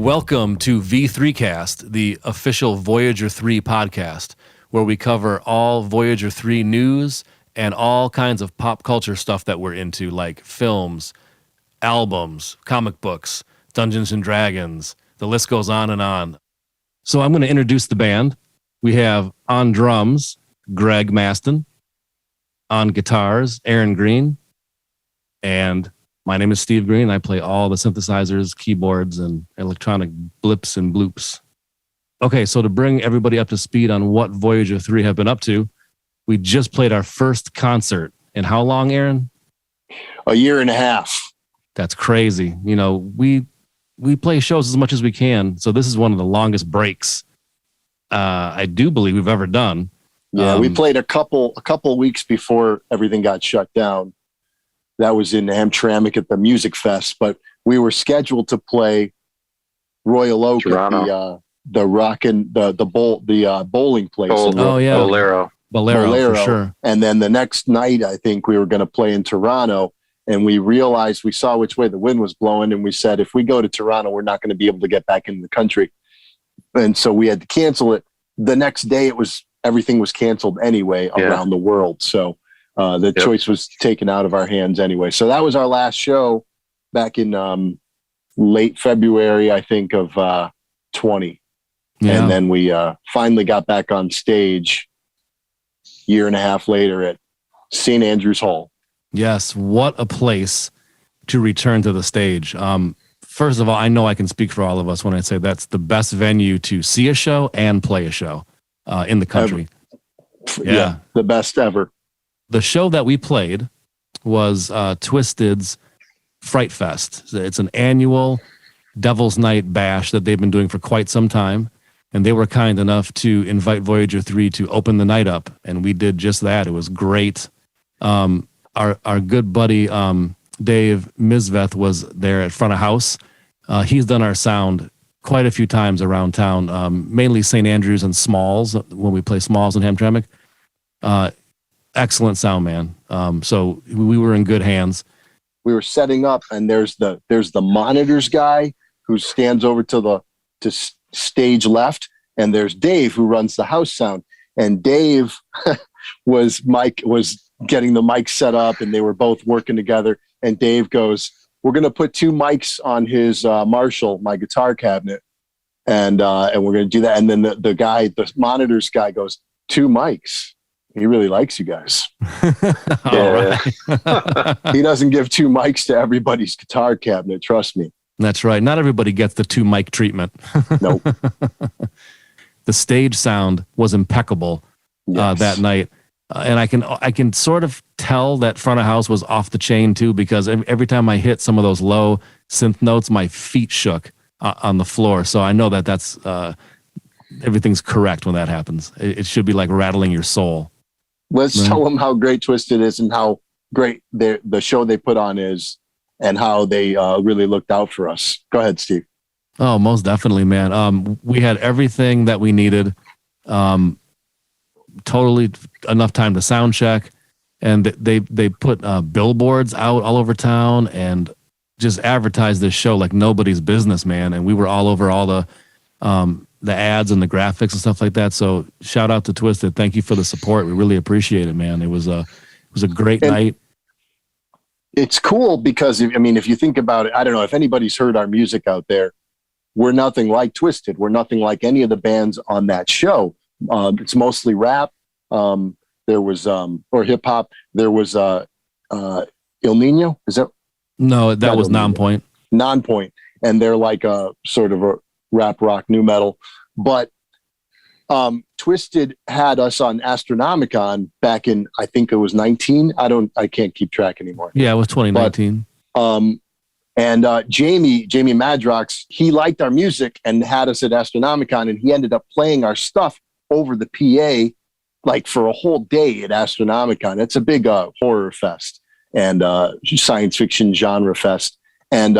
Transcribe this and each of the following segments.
Welcome to V3Cast, the official Voyager 3 podcast, where we cover all Voyager 3 news and all kinds of pop culture stuff that we're into, like films, albums, comic books, Dungeons and Dragons. The list goes on and on. So I'm going to introduce the band. We have on drums, Greg Maston. On guitars, Aaron Green. And my name is Steve Green. I play all the synthesizers, keyboards, and electronic blips and bloops. Okay, so to bring everybody up to speed on what Voyager 3 have been up to, we just played our first concert. And how long, Aaron? A year and a half. That's crazy. You know, we play shows as much as we can, so this is one of the longest breaks I do believe we've ever done. Yeah, we played a couple weeks before everything got shut down. That was in Hamtramck at the Music Fest, but we were scheduled to play Royal Oak Toronto. at the bowling place. Bolero, for sure. And then the next night, I think we were going to play in Toronto, and we realized, we saw which way the wind was blowing, and we said, if we go to Toronto, we're not going to be able to get back into the country. And so we had to cancel it. The next day, everything was canceled anyway around the world. So the choice was taken out of our hands anyway. So that was our last show back in late February, I think, of 20. Yeah. And then we finally got back on stage year and a half later at St. Andrew's Hall. Yes, what a place to return to the stage. First of all, I know I can speak for all of us when I say that's the best venue to see a show and play a show in the country. Yeah, the best ever. The show that we played was Twisted's Fright Fest. It's an annual Devil's Night bash that they've been doing for quite some time. And they were kind enough to invite Voyager 3 to open the night up. And we did just that. It was great. Our good buddy, Dave Misveth, was there at front of house. He's done our sound quite a few times around town, mainly St. Andrews and Smalls, when we play Smalls in Hamtramck. Excellent sound, man. So we were in good hands. We were setting up, and there's the monitors guy who stands over to stage left, and there's Dave who runs the house sound. And Dave was getting the mic set up, and they were both working together. And Dave goes, "We're going to put two mics on his Marshall, my guitar cabinet, and we're going to do that." And then the monitors guy goes, "Two mics. He really likes you guys." He doesn't give two mics to everybody's guitar cabinet. Trust me. That's right. Not everybody gets the two mic treatment. Nope. The stage sound was impeccable that night. And I can sort of tell that front of house was off the chain too, because every time I hit some of those low synth notes, my feet shook on the floor. So I know that's everything's correct when that happens. It should be like rattling your soul. Let's tell them how great Twisted is and how great the show they put on is, and how they really looked out for us. Go ahead, Steve. Oh, most definitely, man. We had everything that we needed. Totally enough time to sound check, and they put billboards out all over town and just advertised this show like nobody's business, man. And we were all over all the ads and the graphics and stuff like that. So shout out to Twisted. Thank you for the support. We really appreciate it, man. It was a great night. It's cool because if you think about it, I don't know if anybody's heard our music out there. We're nothing like Twisted. We're nothing like any of the bands on that show. It's mostly rap. There was or hip hop. There was Il Nino. Is that? No, that was Nonpoint. Nonpoint, and they're like a sort of a rap rock new metal. But Twisted had us on Astronomicon back in, I think it was 19. I can't keep track anymore. Yeah, it was 2019. And Jamie Madrox, he liked our music and had us at Astronomicon, and he ended up playing our stuff over the PA like for a whole day at Astronomicon. It's a big horror fest and science fiction genre fest. And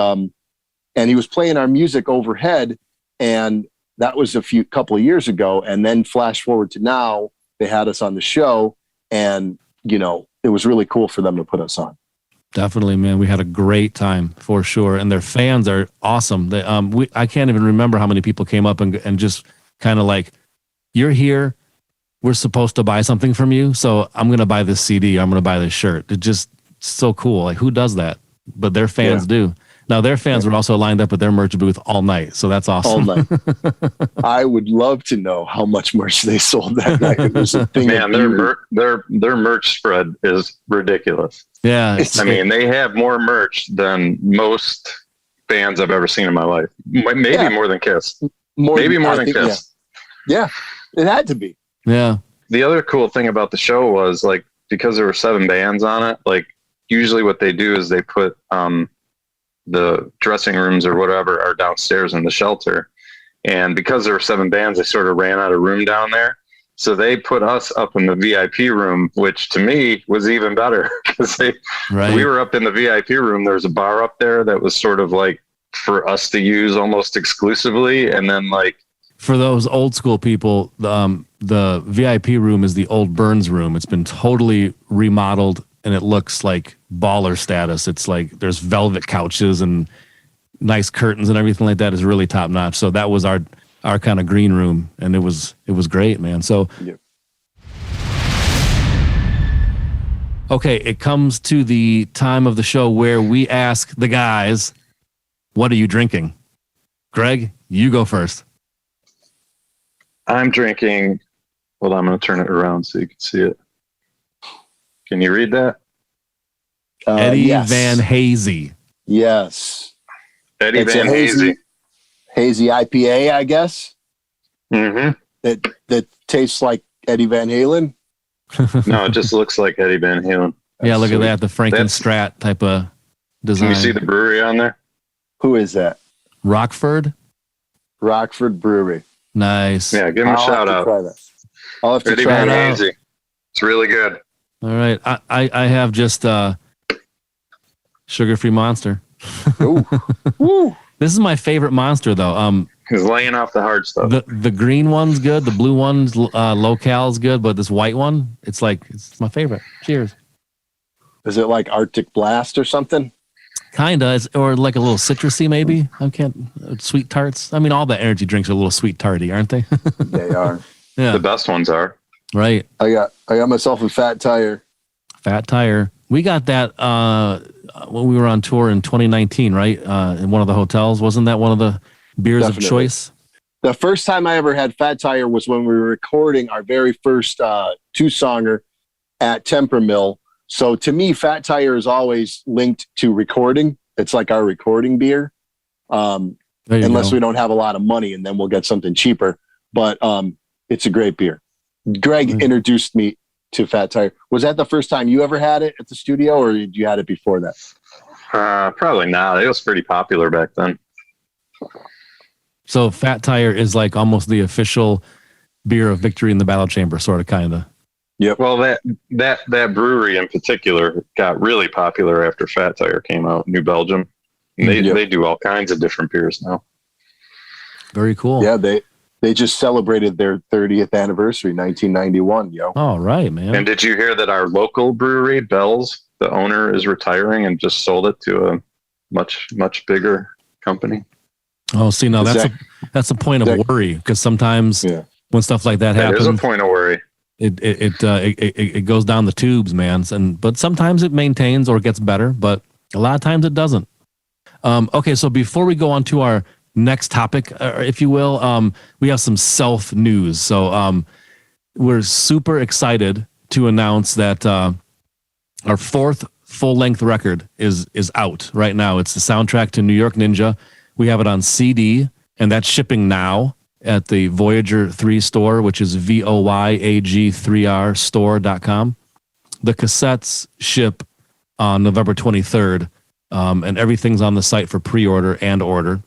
he was playing our music overhead, and that was a couple of years ago. And then flash forward to now, they had us on the show, and it was really cool for them to put us on. Definitely, man. We had a great time for sure, and their fans are awesome. They, I can't even remember how many people came up and just kind of like, "You're here. We're supposed to buy something from you, so I'm going to buy this CD. I'm going to buy this shirt." It's just so cool. Like, who does that? But their fans do. Now, their fans were also lined up at their merch booth all night, so that's awesome. All night. I would love to know how much merch they sold that night. It was a thing. Man, their merch spread is ridiculous. Yeah. I mean, they have more merch than most bands I've ever seen in my life. Maybe more than Kiss. Maybe more than Kiss. Yeah, it had to be. Yeah. The other cool thing about the show was, like, because there were 7 bands on it, like, usually what they do is they put the dressing rooms or whatever are downstairs in the shelter. And because there were 7 bands, they sort of ran out of room down there. So they put us up in the VIP room, which to me was even better because we were up in the VIP room. There was a bar up there that was sort of like for us to use almost exclusively. And then, like, for those old school people, the VIP room is the old Burns room. It's been totally remodeled and it looks like baller status. It's like there's velvet couches and nice curtains and everything like that is really top notch. So that was our kind of green room, and it was great, man. So okay, it comes to the time of the show where we ask the guys, what are you drinking? Greg, you go first. I'm drinking. Well, I'm going to turn it around so you can see it. Can you read that? Eddie Van Hazy. Yes. Eddie Van Hazy. Hazy IPA, I guess. Mm-hmm. That tastes like Eddie Van Halen. No, it just looks like Eddie Van Halen. Yeah, look at that. The Frankenstrat type of design. Can you see the brewery on there? Who is that? Rockford Brewery. Nice. Yeah, give him a shout out. I'll have to Eddie try Van that. Hazy. It's really good. All right. I have just sugar-free Monster. Ooh. Woo. This is my favorite Monster, though. He's laying off the hard stuff. The green one's good. The blue one's low cal's good, but this white one, it's my favorite. Cheers. Is it like Arctic Blast or something? Kinda, or like a little citrusy, maybe. Sweet tarts. I mean, all the energy drinks are a little sweet tarty, aren't they? They are. Yeah. The best ones are. Right. I got myself a Fat Tire. Fat Tire. We got that when we were on tour in 2019, right? In one of the hotels. Wasn't that one of the beers of choice? The first time I ever had Fat Tire was when we were recording our very first 2-songer at Temper Mill. So to me, Fat Tire is always linked to recording. It's like our recording beer. Unless we don't have a lot of money, and then we'll get something cheaper. But it's a great beer. Greg introduced me to Fat Tire. Was that the first time you ever had it at the studio, or did you had it before that? Probably not. It was pretty popular back then. So Fat Tire is like almost the official beer of Victory in the Battle Chamber, sort of, kind of. Yep. Well, that brewery in particular got really popular after Fat Tire came out, New Belgium. And they do all kinds of different beers now. Very cool. Yeah, they just celebrated their 30th anniversary, 1991, yo. All right, man. And did you hear that our local brewery, Bell's, the owner is retiring and just sold it to a much, much bigger company? Oh, see, now that's a point of worry, because sometimes when stuff like that happens, there's a point of worry. It goes down the tubes, man. But sometimes it maintains or gets better, but a lot of times it doesn't. Okay, so before we go on to our next topic, if you will, we have some self news. So we're super excited to announce that our 4th full-length record is out right now. It's the soundtrack to New York Ninja. We have it on CD, and that's shipping now at the Voyager 3 store, which is VOYAG3R store.com. The cassettes ship on November 23rd, and everything's on the site for pre-order and order.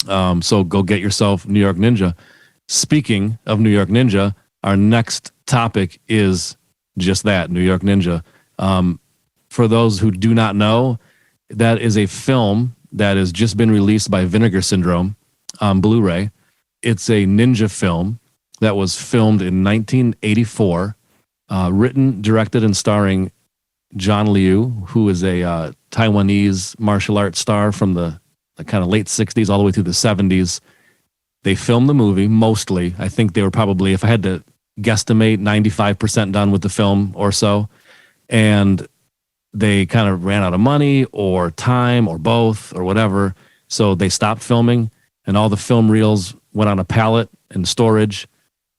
So go get yourself New York Ninja. Speaking of New York Ninja, our next topic is just that, New York Ninja. For those who do not know, that is a film that has just been released by Vinegar Syndrome on Blu-ray. It's a ninja film that was filmed in 1984, written, directed, and starring John Liu, who is a Taiwanese martial arts star from the kind of late 60s all the way through the 70s. They filmed the movie mostly. I think they were probably, if I had to guesstimate, 95% done with the film or so. And they kind of ran out of money or time or both or whatever. So they stopped filming, and all the film reels went on a pallet in storage,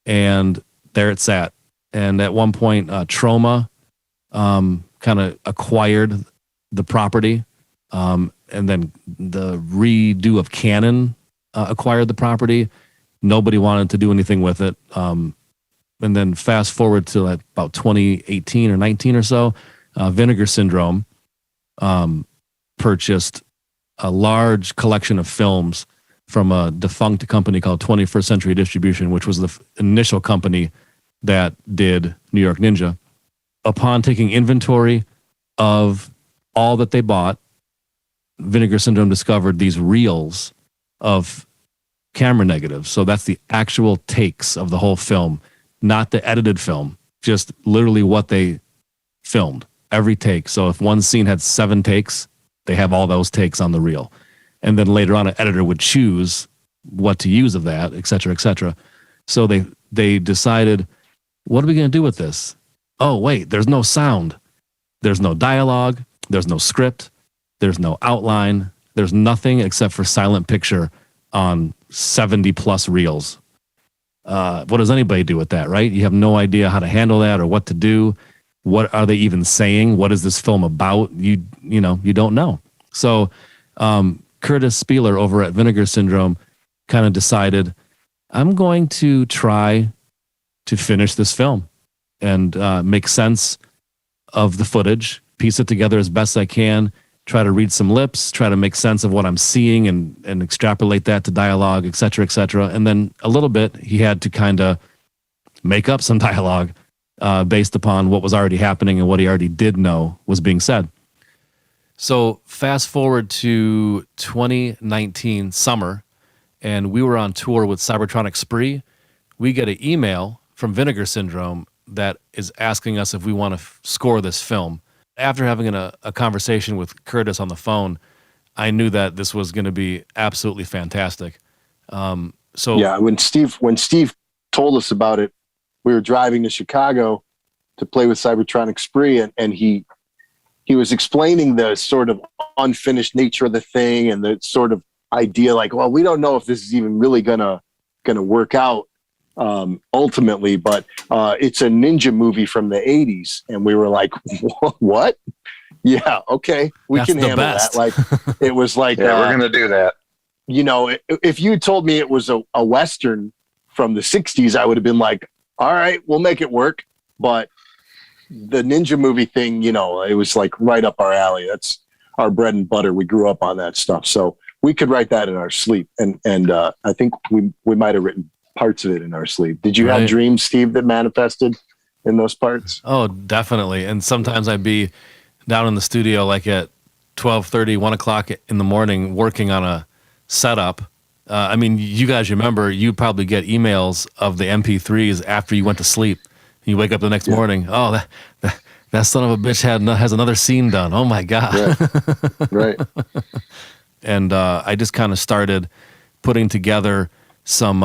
and there it sat. And at one point, Troma kind of acquired the property, and then the redo of Canon acquired the property. Nobody wanted to do anything with it. And then fast forward to about 2018 or 19 or so, Vinegar Syndrome purchased a large collection of films from a defunct company called 21st Century Distribution, which was the initial company that did New York Ninja. Upon taking inventory of all that they bought, Vinegar Syndrome discovered these reels of camera negatives. So that's the actual takes of the whole film, not the edited film, just literally what they filmed, every take. So if one scene had 7 takes, they have all those takes on the reel. And then later on, an editor would choose what to use of that, et cetera, et cetera. So they decided, what are we going to do with this? Oh, wait, there's no sound. There's no dialogue. There's no script. There's no outline. There's nothing except for silent picture on 70 plus reels. What does anybody do with that, right? You have no idea how to handle that or what to do. What are they even saying? What is this film about? You don't know. So Curtis Spieler over at Vinegar Syndrome kind of decided, I'm going to try to finish this film and make sense of the footage, piece it together as best I can, try to read some lips, try to make sense of what I'm seeing and extrapolate that to dialogue, et cetera, et cetera. And then a little bit, he had to kind of make up some dialogue based upon what was already happening and what he already did know was being said. So fast forward to 2019 summer, and we were on tour with Cybertronic Spree. We get an email from Vinegar Syndrome that is asking us if we want to score this film. After having a conversation with Curtis on the phone, I knew that this was going to be absolutely fantastic. Yeah, when Steve told us about it, we were driving to Chicago to play with Cybertronic Spree, and he was explaining the sort of unfinished nature of the thing and the sort of idea, like, well, we don't know if this is even really gonna work out ultimately, but it's a ninja movie from the 80s, and we were like, what? Yeah, okay, we can handle that. Like, it was like, yeah, we're gonna do that. If you told me it was a Western from the 60s, I would have been like, all right, we'll make it work. But the ninja movie thing, it was like right up our alley. That's our bread and butter. We grew up on that stuff. So we could write that in our sleep. And I think we might have written parts of it in our sleep. Did you have dreams, Steve, that manifested in those parts? Oh, definitely. And sometimes I'd be down in the studio like at 12:30, 1 o'clock in the morning working on a setup. I mean, you guys remember, you probably get emails of the MP3s after you went to sleep. You wake up the next morning. Oh, that son of a bitch has another scene done. Oh my God. Yeah. Right. And I just kind of started putting together some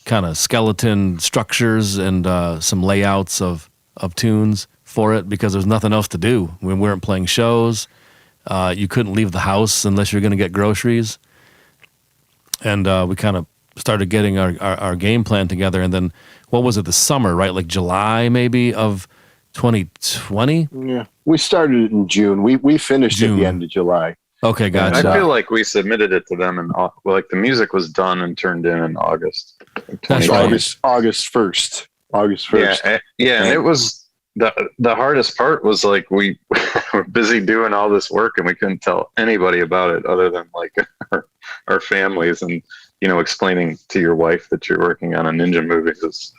kind of skeleton structures and some layouts of tunes for it, because there's nothing else to do. We weren't playing shows. You couldn't leave the house unless you're going to get groceries. And we kind of started getting our game plan together. And then, what was it, the summer, right? Like July maybe of 2020? Yeah. We started it in June. We finished at the end of July. Okay, gotcha. I feel like we submitted it to them, and like the music was done and turned in August. That's right. August 1st. August 1st. Yeah, and it was the hardest part was like we were busy doing all this work, and we couldn't tell anybody about it other than like our families, and explaining to your wife that you're working on a ninja movie is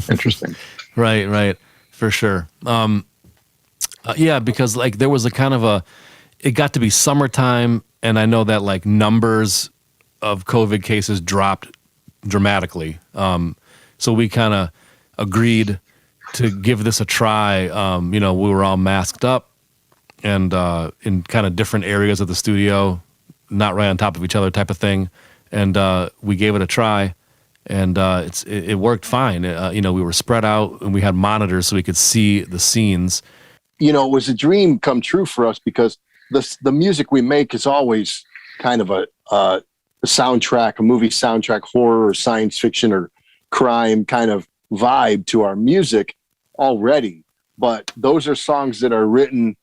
interesting. Right, for sure. Yeah, because like there was a kind of it got to be summertime, and I know that like numbers of COVID cases dropped dramatically. So we kind of agreed to give this a try. We were all masked up and in kind of different areas of the studio, not right on top of each other type of thing. And we gave it a try, and it worked fine. We were spread out, and we had monitors so we could see the scenes. It was a dream come true for us because the music we make is always kind of a soundtrack, a movie soundtrack, horror or science fiction or crime kind of vibe to our music already. But those are songs that are written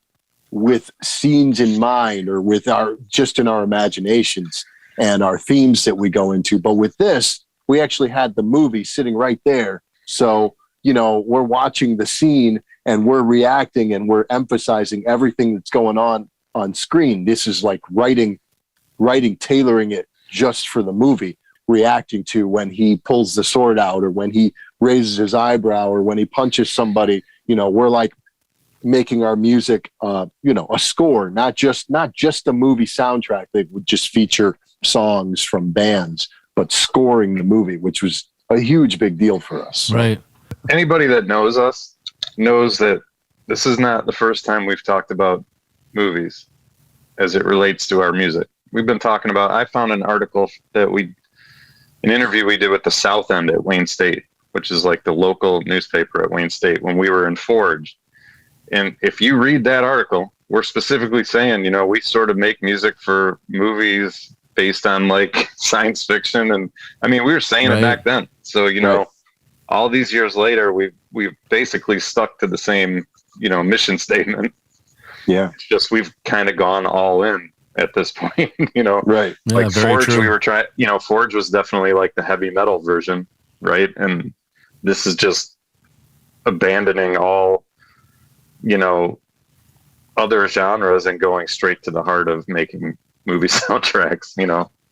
with scenes in mind or with just in our imaginations and our themes that we go into. But with this, we actually had the movie sitting right there. So, we're watching the scene and we're reacting and we're emphasizing everything that's going on screen. This is like writing, tailoring it just for the movie, reacting to when he pulls the sword out or when he raises his eyebrow or when he punches somebody. We're like making our music, a score, not just a movie soundtrack that would just feature songs from bands, but scoring the movie, which was a huge big deal for us. Right. Anybody that knows us knows that this is not the first time we've talked about movies as it relates to our music. We've been talking about, I found an article an interview we did with the South End at Wayne State, which is like the local newspaper at Wayne State when we were in Forge. And if you read that article, we're specifically saying, we sort of make music for movies based on like science fiction. And I mean, we were saying it back then. So, all these years later, we've basically stuck to the same, mission statement. Yeah. It's just, we've kind of gone all in at this point, Right. Yeah, like Forge, true. we were trying, Forge was definitely like the heavy metal version. Right. And this is just abandoning all, other genres and going straight to the heart of making movie soundtracks,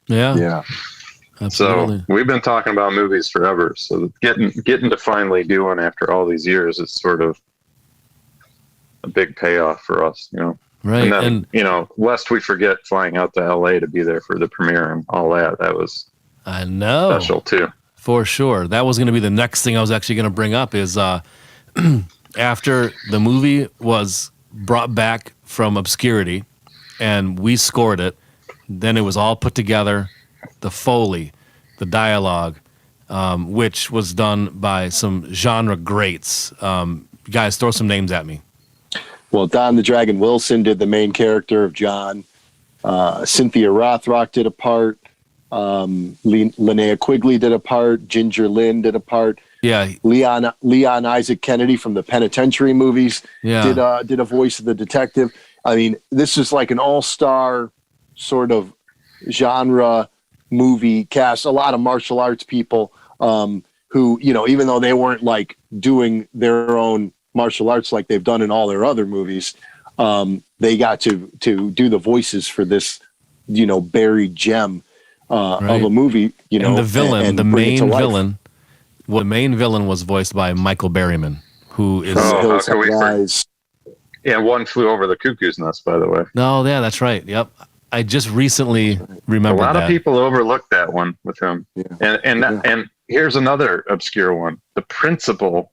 Yeah. Absolutely. So we've been talking about movies forever. So getting to finally do one after all these years is sort of a big payoff for us, Right. And then, lest we forget flying out to LA to be there for the premiere and all that. That was I know. special too. For sure. That was going to be the next thing I was actually going to bring up is after the movie was brought back from obscurity and we scored it, then it was all put together, the Foley, the dialogue, which was done by some genre greats. Guys, throw some names at me. Well, Don the Dragon Wilson did the main character of John. Cynthia Rothrock did a part. Linnea Quigley did a part. Ginger Lynn did a part. Yeah. Leon Isaac Kennedy from the Penitentiary movies did a voice of the detective. I mean, this is like an all-star sort of genre movie cast. A lot of martial arts people who, even though they weren't like doing their own martial arts like they've done in all their other movies, they got to do the voices for this, buried gem of a movie. And the villain, the main villain. Well, the main villain was voiced by Michael Berryman, who is. Hills Have Eyes. Yeah, One Flew Over the Cuckoo's Nest, by the way. No, yeah, that's right. Yep, I just recently remembered that. A lot of people overlooked that one with him. Yeah. And here's another obscure one: the principal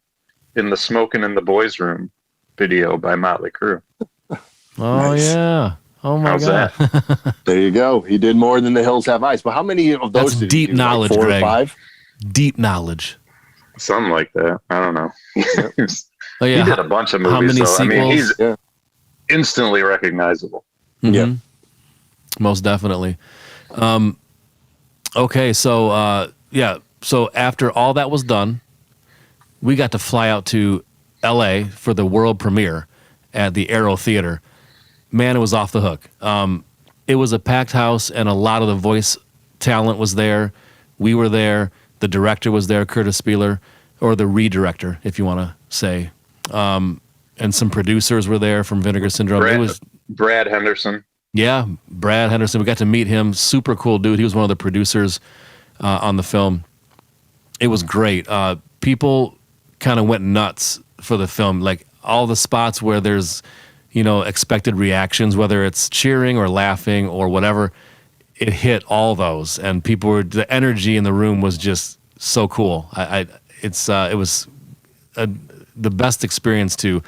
in the Smoking in the Boys' Room video by Motley Crue. Oh Nice. yeah. Oh my How's God. that? There you go. He did more than The Hills Have Eyes. But how many of those That's did deep he do? knowledge, like 4 Greg. or 5? Deep knowledge. Something like that. I don't know. Oh yeah. He did a bunch of movies. How many so, I mean, sequels? he's instantly recognizable. Mhm. Most definitely. Okay, so so after all that was done, we got to fly out to LA for the world premiere at the Aero Theater. Man, it was off the hook. It was a packed house, and a lot of the voice talent was there. We were there. The director was there, Curtis Spieler, or the redirector, if you want to say. And some producers were there from Vinegar Syndrome. Brad Henderson. Yeah, Brad Henderson. We got to meet him. Super cool dude. He was one of the producers on the film. It was great. People kind of went nuts for the film. Like all the spots where there's, expected reactions, whether it's cheering or laughing or whatever, it hit all those. And the energy in the room was just so cool. It was the best experience to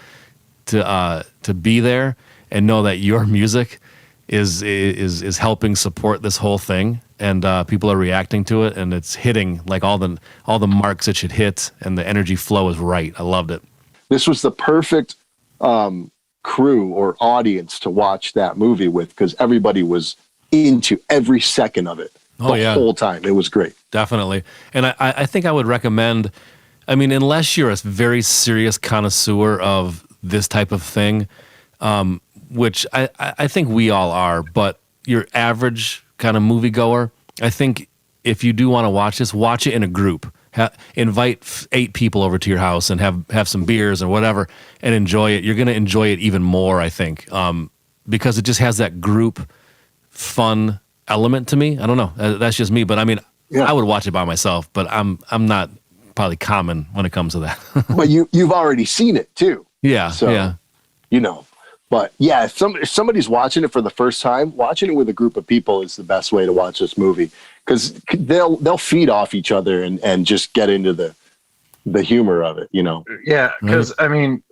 be there and know that your music is helping support this whole thing, and people are reacting to it, and it's hitting like all the marks it should hit, and the energy flow is right. I loved it. This was the perfect crew or audience to watch that movie with, because everybody was into every second of it the whole time. It was great. Definitely. And I think I would recommend, I mean, unless you're a very serious connoisseur of this type of thing, which I think we all are, but your average kind of moviegoer, I think if you do want to watch this, watch it in a group. Invite 8 people over to your house and have some beers or whatever and enjoy it. You're going to enjoy it even more, I think, because it just has that group fun element to me. I don't know. That's just me, but I mean, I would watch it by myself, but I'm not probably common when it comes to that. But you've already seen it too. Yeah. So, you know, but yeah, if somebody's watching it for the first time, watching it with a group of people is the best way to watch this movie, because they'll feed off each other and just get into the humor of it, you know? Yeah. Cause I mean,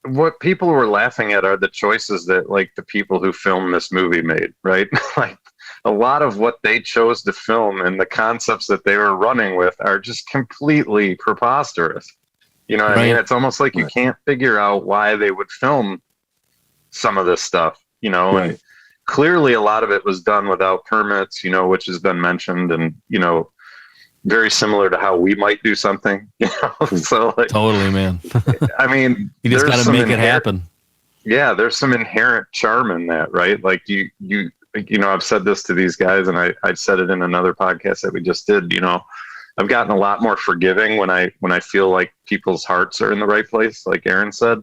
what people were laughing at are the choices that like the people who filmed this movie made, right? Like a lot of what they chose to film and the concepts that they were running with are just completely preposterous. You know what I mean? It's almost like you can't figure out why they would film some of this stuff, you know, and clearly a lot of it was done without permits, you know, which has been mentioned, and, you know, very similar to how we might do something, you know. So like, totally, man. I mean, you just got to make it happen. Yeah. There's some inherent charm in that, right? Like you know, I've said this to these guys, and I said it in another podcast that we just did, you know, I've gotten a lot more forgiving when I feel like people's hearts are in the right place, like Aaron said,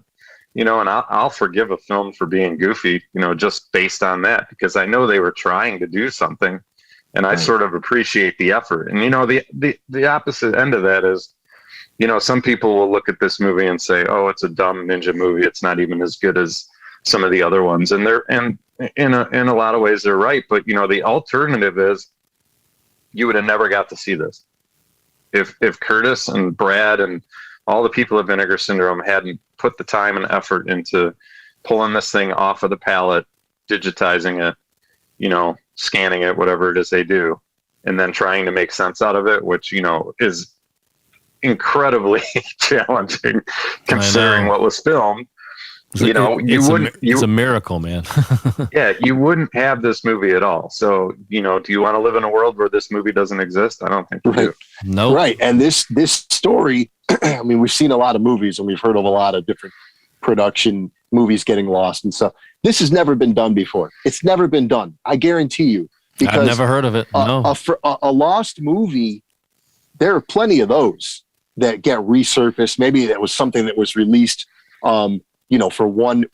you know, and I'll forgive a film for being goofy, you know, just based on that, because I know they were trying to do something, and I sort of appreciate the effort. And, you know, the opposite end of that is, you know, some people will look at this movie and say, oh, it's a dumb ninja movie. It's not even as good as some of the other ones. And in a lot of ways they're right. But, you know, the alternative is you would have never got to see this if Curtis and Brad and all the people at Vinegar Syndrome hadn't put the time and effort into pulling this thing off of the palette, digitizing it, you know, scanning it, whatever it is they do, and then trying to make sense out of it, which, you know, is incredibly challenging considering what was filmed. You know, it's a miracle, man. Yeah, you wouldn't have this movie at all. So, you know, do you want to live in a world where this movie doesn't exist? I don't think we do. No. Right. And this story, I mean, we've seen a lot of movies and we've heard of a lot of different production movies getting lost and stuff. This has never been done before. It's never been done. I guarantee you. Because I've never heard of it. No. A lost movie, there are plenty of those that get resurfaced. Maybe that was something that was released, you know, for one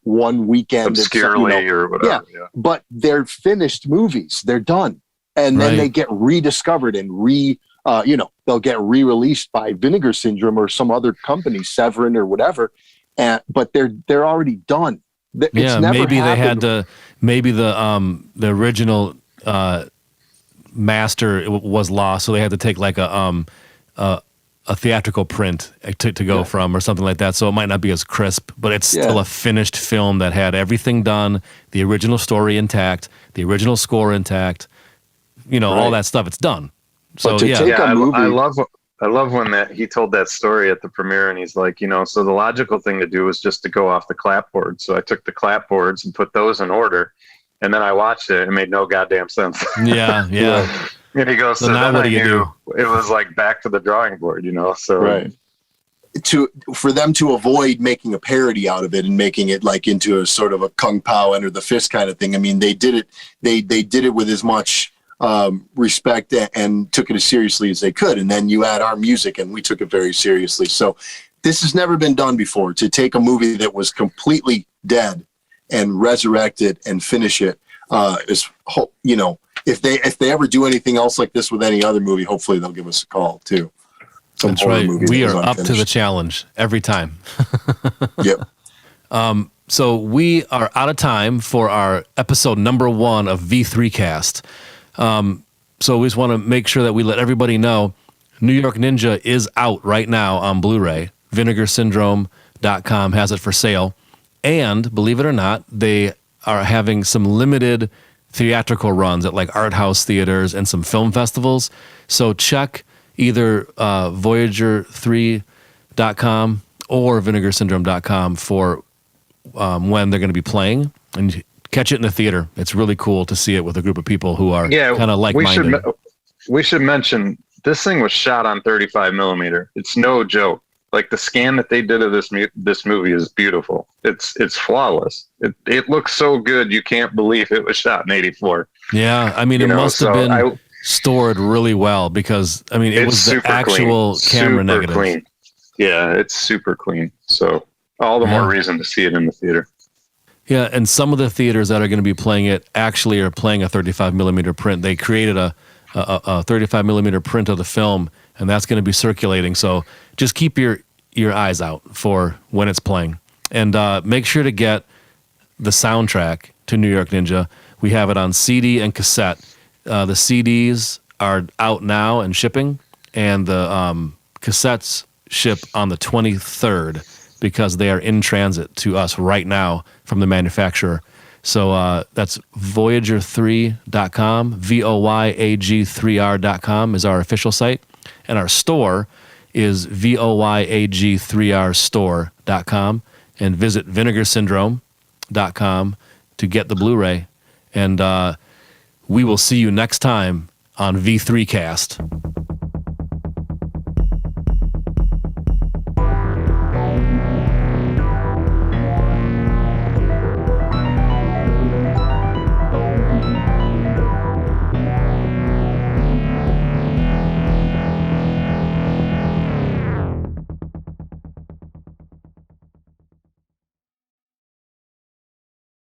weekend, obscurely, you know, or whatever. Yeah. But they're finished movies. They're done, and then they get rediscovered and you know, they'll get re-released by Vinegar Syndrome or some other company, Severin or whatever. But they're already done. It's never maybe happened. They had to. Maybe the original master was lost, so they had to take like a theatrical print to go from or something like that. So it might not be as crisp, but it's still a finished film that had everything done, the original story intact, the original score intact, you know, all that stuff. It's done. So I love when he told that story at the premiere, and he's like, you know, so the logical thing to do was just to go off the clapboard. So I took the clapboards and put those in order, and then I watched it. It made no goddamn sense. Yeah. And he goes, so then I knew it was like back to the drawing board, you know? So for them to avoid making a parody out of it and making it like into a sort of a Kung Pao Enter the Fist kind of thing. I mean, they did it. They did it with as much respect and took it as seriously as they could. And then you add our music, and we took it very seriously. So this has never been done before, to take a movie that was completely dead and resurrect it and finish it. You know, if they ever do anything else like this with any other movie, hopefully they'll give us a call too. That's right. We are up to the challenge every time. Yep. So we are out of time for our episode number 1 of V3 Cast. So we just want to make sure that we let everybody know New York Ninja is out right now on Blu-ray. Vinegar Syndrome vinegarsyndrome.com has it for sale. And believe it or not, they are having some limited theatrical runs at like art house theaters and some film festivals. So check either Voyager3.com or vinegarsyndrome.com for when they're going to be playing, and catch it in the theater. It's really cool to see it with a group of people who are kind of like-minded. We should mention this thing was shot on 35 millimeter. It's no joke. Like the scan that they did of this movie is beautiful. It's flawless. It looks so good you can't believe it was shot in '84. Yeah, I mean, it must have been stored really well because I mean it was the actual camera negative. Clean. Yeah, it's super clean. So all the more reason to see it in the theater. Yeah, and some of the theaters that are going to be playing it actually are playing a 35 millimeter print. They created a 35 millimeter print of the film, and that's going to be circulating. So just keep your eyes out for when it's playing. And make sure to get the soundtrack to New York Ninja. We have it on CD and cassette. The CDs are out now and shipping, and the cassettes ship on the 23rd because they are in transit to us right now from the manufacturer. So that's Voyager3.com, Voyag3r.com is our official site. And our store is Voyag3rstore.com. And visit vinegarsyndrome.com to get the Blu-ray. And we will see you next time on V3Cast.